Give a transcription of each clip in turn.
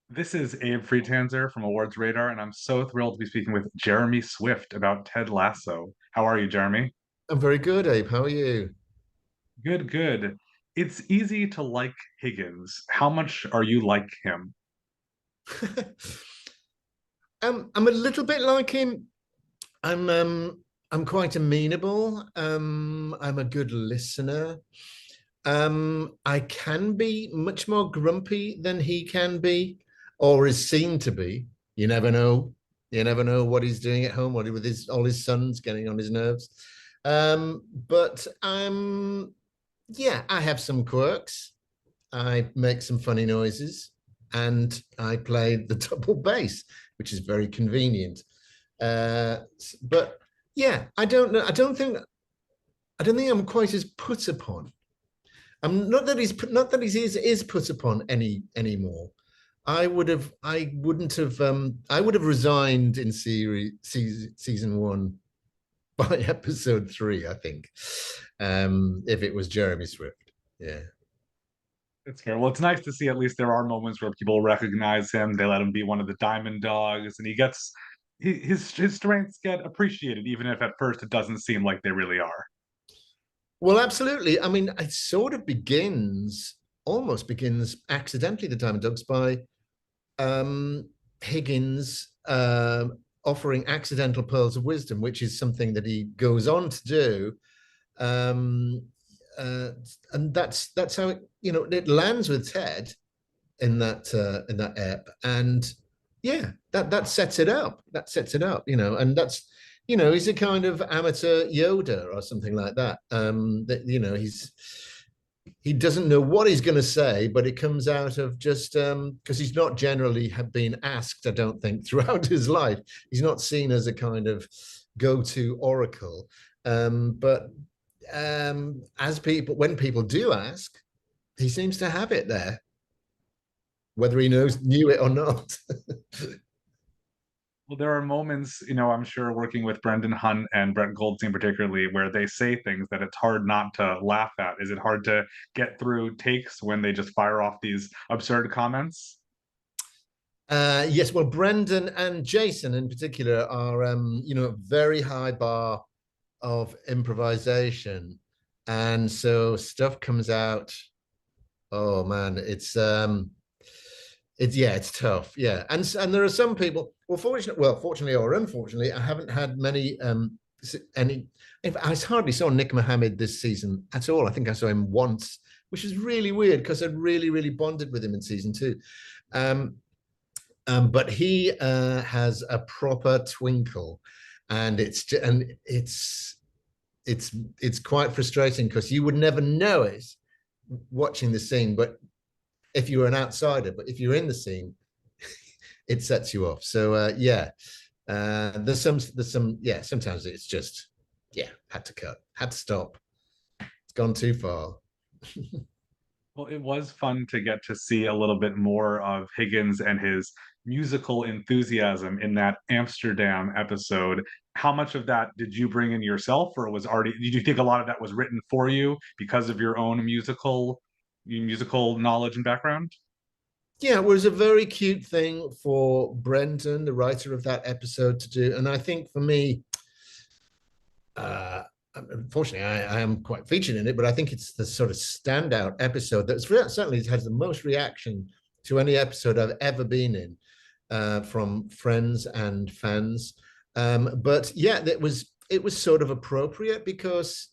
This is Abe Friedtanzer from Awards Radar, and I'm so thrilled to be speaking with Jeremy Swift about Ted Lasso. How are you, Jeremy? I'm very good, Abe. How are you? Good, good. It's easy to like Higgins. How much are you like him? I'm a little bit like him. I'm quite amenable. I'm a good listener. I can be much more grumpy than he can be, or is seen to be. You never know. You never know what he's doing at home, with his all his sons getting on his nerves. But yeah, I have some quirks. I make some funny noises, and I play the double bass, which is very convenient. Uh, but yeah, I don't know. I don't think I'm quite as put upon. I'm not that he's put upon anymore. I wouldn't have I would have resigned in season one by episode three, I think. If it was Jeremy Swift. Yeah. It's fair. Well, it's nice to see at least there are moments where people recognize him. They let him be one of the Diamond Dogs, and his strengths get appreciated, even if at first it doesn't seem like they really are. Well, absolutely. I mean, it sort of almost begins accidentally, the Diamond Dogs, by Higgins offering accidental pearls of wisdom, which is something that he goes on to do. Um, uh, and that's how it lands with Ted in that ep, and yeah, that sets it up. That sets it up, and that's he's a kind of amateur Yoda or something like that. That he doesn't know what he's going to say, but it comes out of just because he's not generally have been asked, I don't think, throughout his life. He's not seen as a kind of go-to oracle. But as when people do ask, he seems to have it there, whether he knew it or not. Well, there are moments, I'm sure working with Brendan Hunt and Brett Goldstein particularly, where they say things that it's hard not to laugh at. Is it hard to get through takes when they just fire off these absurd comments? Yes, well, Brendan and Jason in particular are, very high bar of improvisation, and so stuff comes out. Oh man, it's tough. Yeah, and there are some people. Fortunately or unfortunately, I haven't had many any. I hardly saw Nick Mohammed this season at all. I think I saw him once, which is really weird because I'd really bonded with him in season two. Um, but he has a proper twinkle, and it's quite frustrating because you would never know it watching the scene, but if you were an outsider, but if you're in the scene, it sets you off. So yeah, there's some sometimes it's just had to cut, had to stop. It's gone too far. Well, it was fun to get to see a little bit more of Higgins and his musical enthusiasm in that Amsterdam episode. How much of that did you bring in yourself, or did you think a lot of that was written for you because of your own musical knowledge and background? Yeah, it was a very cute thing for Brendan, the writer of that episode, to do, and I think for me, uh, unfortunately, I am quite featured in it, but I think it's the sort of standout episode that certainly has the most reaction to any episode I've ever been in, from friends and fans. But yeah, it was sort of appropriate because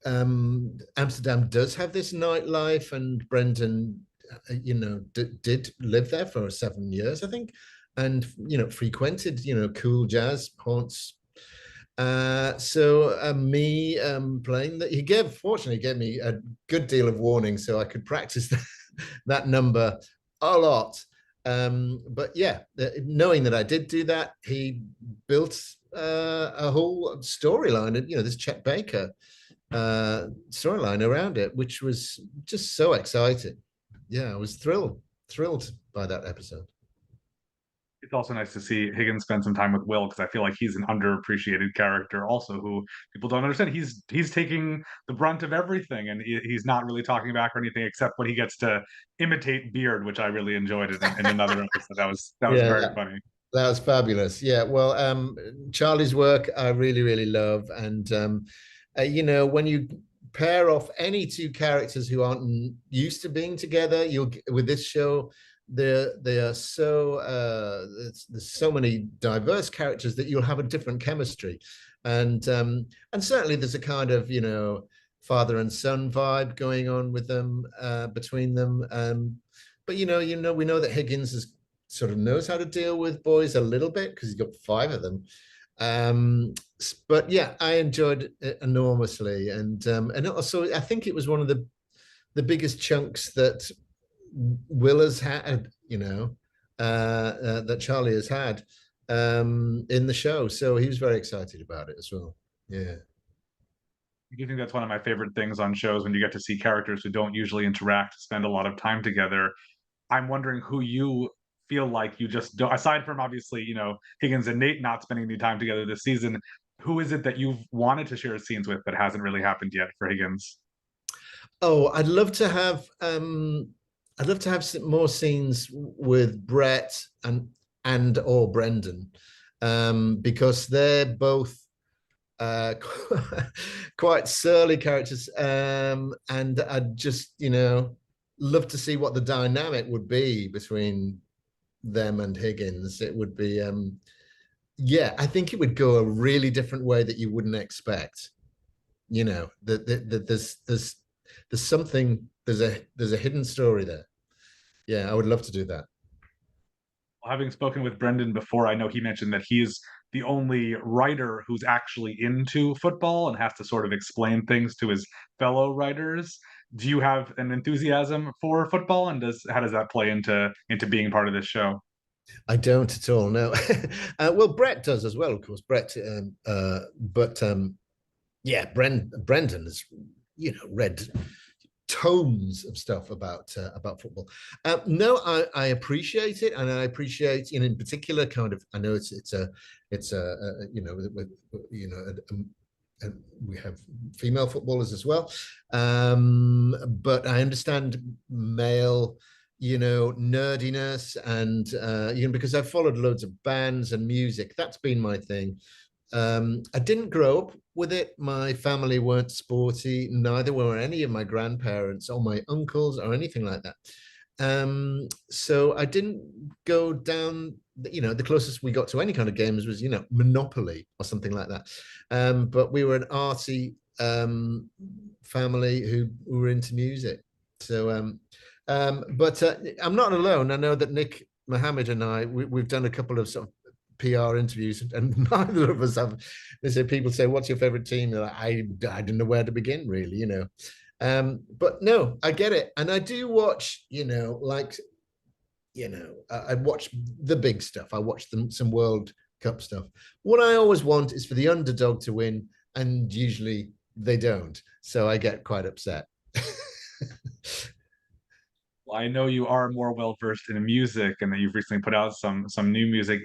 Amsterdam does have this nightlife, and Brendan, did live there for 7 years, I think, and frequented cool jazz haunts. So me playing that, fortunately gave me a good deal of warning, so I could practice that number a lot. But yeah, knowing that I did do that, he built a whole storyline, and this Chet Baker storyline around it, which was just so exciting. Yeah, I was thrilled by that episode. it's also nice to see Higgins spend some time with Will because I feel like he's an underappreciated character also who people don't understand. He's taking the brunt of everything and he's not really talking back or anything except when he gets to imitate Beard, which I really enjoyed in another episode. That was Yeah, very funny. that was fabulous. Yeah, well, Charlie's work I really, really love, and when you pair off any two characters who aren't used to being together, you'll with this show, they are so there's so many diverse characters that you'll have a different chemistry, and certainly there's a kind of father and son vibe going on with them between them. But we know that Higgins is sort of knows how to deal with boys a little bit because he's got five of them. Um, but yeah, I enjoyed it enormously, and also I think it was one of the biggest chunks that Will has had, that Charlie has had in the show. So he was very excited about it as well. Yeah. I do think that's one of my favorite things on shows when you get to see characters who don't usually interact, spend a lot of time together. I'm wondering who you feel like you just don't, aside from obviously, Higgins and Nate not spending any time together this season, who is it that you've wanted to share scenes with that hasn't really happened yet for Higgins? Oh, I'd love to have some more scenes with Brett and or Brendan, because they're both uh, quite surly characters, and I'd just love to see what the dynamic would be between them and Higgins. It would be, yeah, I think it would go a really different way that you wouldn't expect. That there's something, there's a hidden story there. Yeah, I would love to do that. Having spoken with Brendan before, I know he mentioned that he's the only writer who's actually into football and has to sort of explain things to his fellow writers. Do you have an enthusiasm for football, and does how does that play into being part of this show? I don't at all. No. Well, Brett does as well, of course. Brett, but yeah, Brendan has read tomes of stuff about football. No, I appreciate it, and I appreciate, in particular, kind of. I know it's a with and we have female footballers as well, but I understand male, nerdiness, and because I've followed loads of bands and music. That's been my thing. I didn't grow up with it. My family weren't sporty, neither were any of my grandparents or my uncles or anything like that. So I didn't go down, the closest we got to any kind of games was, Monopoly or something like that. But we were an arty family who were into music. So, but I'm not alone. I know that Nick Mohammed and we've done a couple of sort of PR interviews, and neither of us have. They say, people say, "What's your favorite team?" Like, I don't know where to begin, really. But no, I get it, and I do watch. I watch the big stuff. I watch some World Cup stuff. What I always want is for the underdog to win, and usually they don't. So I get quite upset. Well, I know you are more well versed in music and that you've recently put out some new music.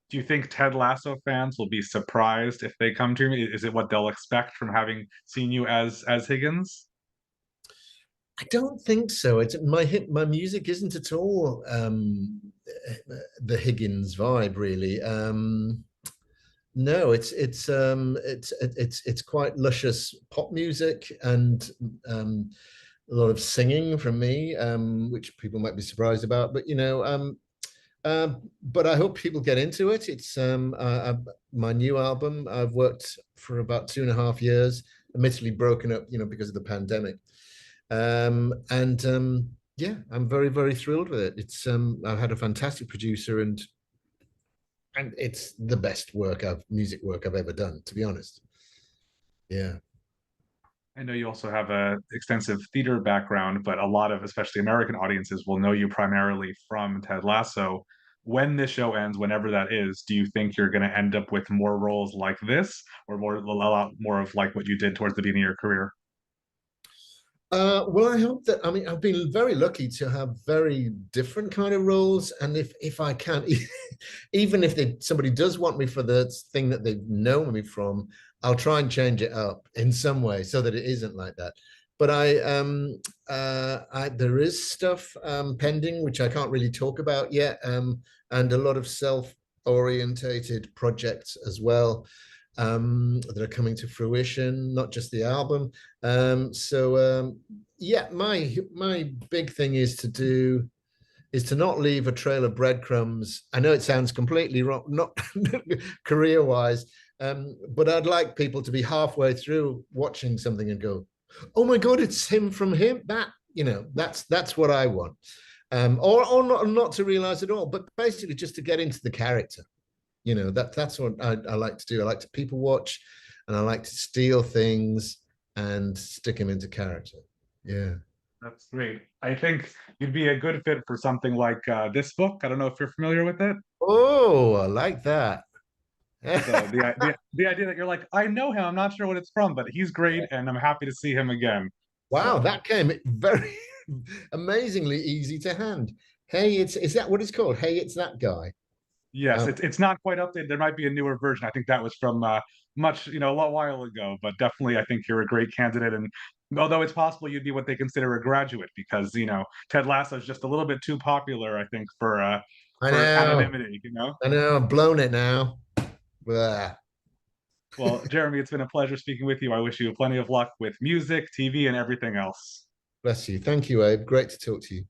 Do you think Ted Lasso fans will be surprised if they come to me? Is it what they'll expect from having seen you as Higgins? I don't think so. It's my music isn't at all the Higgins vibe, really. No, it's quite luscious pop music, and a lot of singing from me, which people might be surprised about. But I hope people get into it. It's my new album. I've worked for about 2.5 years, admittedly broken up, because of the pandemic. And Yeah, I'm very, very thrilled with it. I've had a fantastic producer, and it's the best music work I've ever done, to be honest. Yeah. I know you also have a extensive theater background, but a lot of, especially American audiences, will know you primarily from Ted Lasso. When this show ends, whenever that is, do you think you're going to end up with more roles like this, or a lot more of like what you did towards the beginning of your career? Well, I hope that, I mean, I've been very lucky to have very different kind of roles, and if I can, even if somebody does want me for the thing that they've known me from, I'll try and change it up in some way so that it isn't like that. But there is stuff pending which I can't really talk about yet, and a lot of self-orientated projects as well, that are coming to fruition, not just the album. Yeah, my big thing is to not leave a trail of breadcrumbs. I know it sounds completely wrong, not career wise, but I'd like people to be halfway through watching something and go, "Oh my God, it's him from him." That, that's what I want. Or not to realize at all, but basically just to get into the character. That's what I like to do. I like to people watch, and I like to steal things and stick them into character. Yeah. That's great. I think you'd be a good fit for something like this book. I don't know if you're familiar with it. Oh, I like that. So the idea that you're like, I know him, I'm not sure what it's from, but he's great, and I'm happy to see him again. Wow, So that came very amazingly easy to hand. Hey, is that what it's called? Hey, it's that guy. yes, Um, it's not quite updated. There might be a newer version. I think that was from much, a lot while ago, but definitely I think you're a great candidate. And although it's possible you'd be what they consider a graduate because, Ted Lasso is just a little bit too popular, I think, I for know, anonymity. I know, I've blown it now. Blah. Well, Jeremy, it's been a pleasure speaking with you. I wish you plenty of luck with music, TV, and everything else. Bless you. Thank you, Abe. Great to talk to you.